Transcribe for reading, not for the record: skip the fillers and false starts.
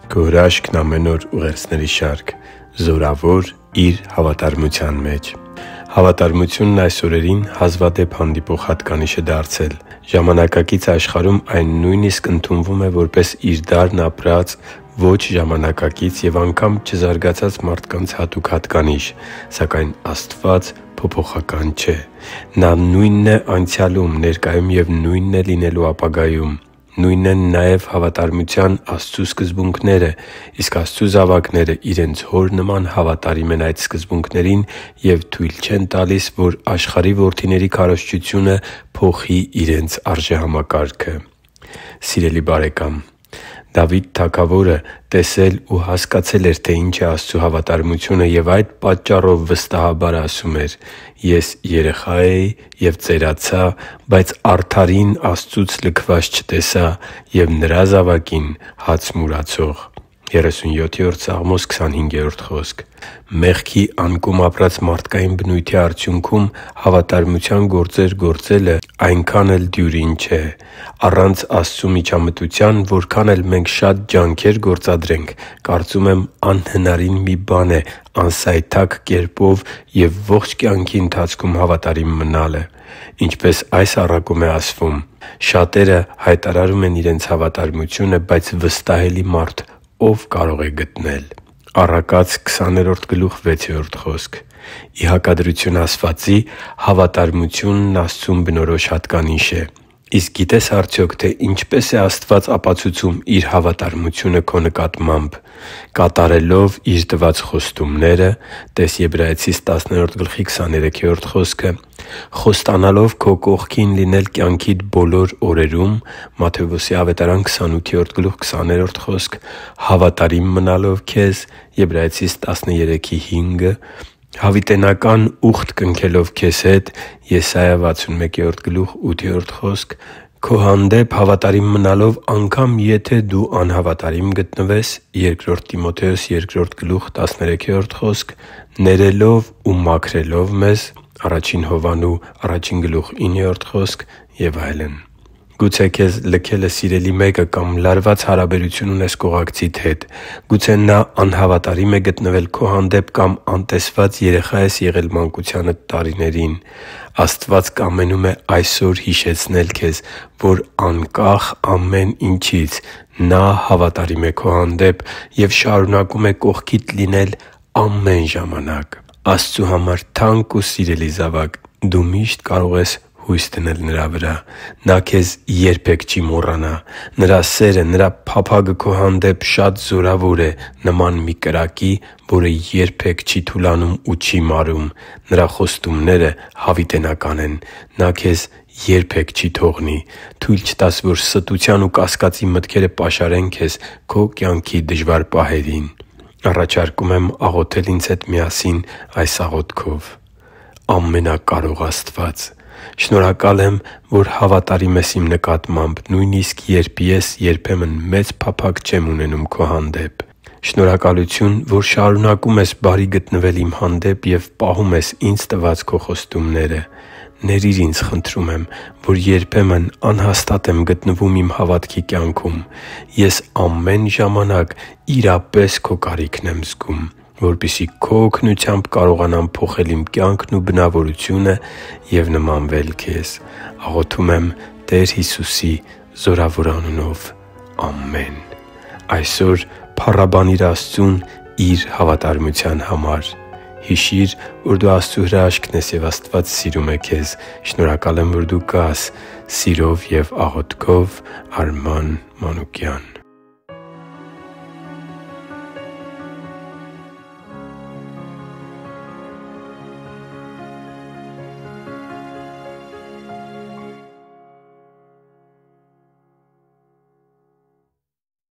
Քո հրաշքն ամեն օր ուղերձների շարք։ Զորավոր իր հավատարմության մեջ։ Հավատարմությունն այս օրերին հազվադեպ հանդիպող հատկանիշ է դարձել։ Ժամանակակից աշխարհում այն նույնիսկ ընդունվում է որպես իր դարն ապրած ոչ ժամանակակից և անգամ չզարգացած մարդկանց հատուկ հատկանիշ։ Սակայն Աստված փոփոխական չէ։ Նա նույնն է անցյալում, ներկայում և նույնն է լինելու ապագայում։ Նույնն են նաև հավատարմության Աստծու սկզբունքները, իսկ Աստծու զավակները իրենց Հոր նման հավատարիմ են այդ սկզբունքներին և թույլ չեն տալիս, որ աշխարհի որդիների քարոզչությունը փոխի իրենց արժեհամակարգը։ Սիրելի՛ բարեկամ, Դավիթ թագավորը տեսել ու հասկացել էր, թե ինչ է Աստծու հավատարմությունը, և այդ պատճառով վստահաբար ասում էր. «Ես երեխա էի և ծերացա, բայց արդարին Աստծուց լքված չտեսա և Նրա զավակին հաց մուրացող» (37-րդ Սաղմոս 25-րդ խոսք)։ Մեղքի անկում ապրած մարդկային բնույթի արդյունքում հավատարմության գործեր գործելը այնքան էլ դյուրին չէ։ Առանց Աստծու միջամտության որքան էլ մենք շատ ջանքեր գործադրենք, կարծում եմ անհնարին մի բան է անսայթակ կերպով և ողջ կյանքի ընթացքում հավատարիմ մնալը։ Ինչպես այս առակում է ասվում. «Շատերը հայտարարում են իրենց հավատարմությունը, բայց վստահելի մարդ ո՞վ կարող է գտնել» (Առակաց 20:6 խոսք)։ Ի հակադրություն ասվածի, հավատարմությունն Աստծուն բնորոշ հատկանիշ է։ Իսկ գիտե՞ս արդյոք, թե ինչպես է Աստված ապացուցում Իր հավատարմությունը քո նկատմամբ։ Կատարելով Իր տված խոստումները (տե՛ս Եբրայեցիս 10:23 խոսքը), խոստանալով քո կողքին լինել կյանքիդ բոլոր օրերում (Մատթեոս 28:20 խոսք), հավատարիմ մնալով Քեզ (Եբրայեցիս 13:5), հավիտենական ուխտ կնքելով Քեզ հետ (Եսայիա 61:8 խոսք), քո հանդեպ հավատարիմ մնալով անգամ եթե դու անհավատարիմ գտնվես (Բ Տիմոթեոս 2:13 խոսք), ներելով ու մաքրելով մեզ (Ա Հովհաննես 1:9 խոսք) և այլն։ Գուցե քեզ լքել է սիրելի մեկը կամ լարված հարաբերություն ունես կողակցիդ հետ։ Գուցե նա անհավատարիմ է գտնվել քո հանդեպ կամ անտեսված երեխա ես եղել մանկությանդ տարիներին։ Աստված կամենում է այսօր հիշեցնել քեզ, որ անկախ ամեն ինչից Նա հավատարիմ է քո հանդեպ և շարունակում է կողքիդ լինել ամեն ժամանակ։ Աստծու համար թանկ ու սիրելի՛ զավակ, դու միշտ կարող ես հույս դնել Նրա վրա։ Նա քեզ երբեք չի մոռանա։ Նրա սերը, Նրա փափագը քո հանդեպ շատ զորավոր է, նման մի կրակի, որը երբեք չի թուլանում ու չի մարում։ Նրա խոստումները հավիտենական են։ Նա քեզ երբեք չի թողնի։ Թույլ չտաս, որ ստության ու կասկածի մտքերը պաշարեն քեզ քո կյանքի դժվար պահերին։ Առաջարկում եմ աղոթել ինձ հետ միասին այս աղոթքով. «Ամենակարող Աստվա՛ծ, շնորհակալ եմ, որ հավատարիմ ես իմ նկատմամբ, նույնիսկ երբ ես երբեմն մեծ փափագ չեմ ունենում Քո հանդեպ։ Շնորհակալություն, որ շարունակում ես բարի գտնվել իմ հանդեպ և պահում ես ինձ տված Քո խոստումները։ Ների՛ր ինձ, խնդրում եմ, որ երբեմն անհաստատ եմ գտնվում իմ հավատքի կյանքում։ Ես ամեն ժամանակ իրապես Քո կարիքն եմ զգում, որպեսզի Քո օգնությամբ կարողանամ փոխել իմ կյանքն ու բնավորությունը և նմանվել Քեզ։ Աղոթում եմ Տեր Հիսուսի զորավոր անունով։ Ամեն»։ Այսօր փառաբանիր Աստծուն Իր հավատարմության համար։ Հիշի՛ր, որ դու Աստծո հրաշքն ես, և Աստված սիրում է քեզ։ Շնորհակալ եմ, որ դու կա՛ս։ Սիրով և աղոթքով, Արման Մանուկյան։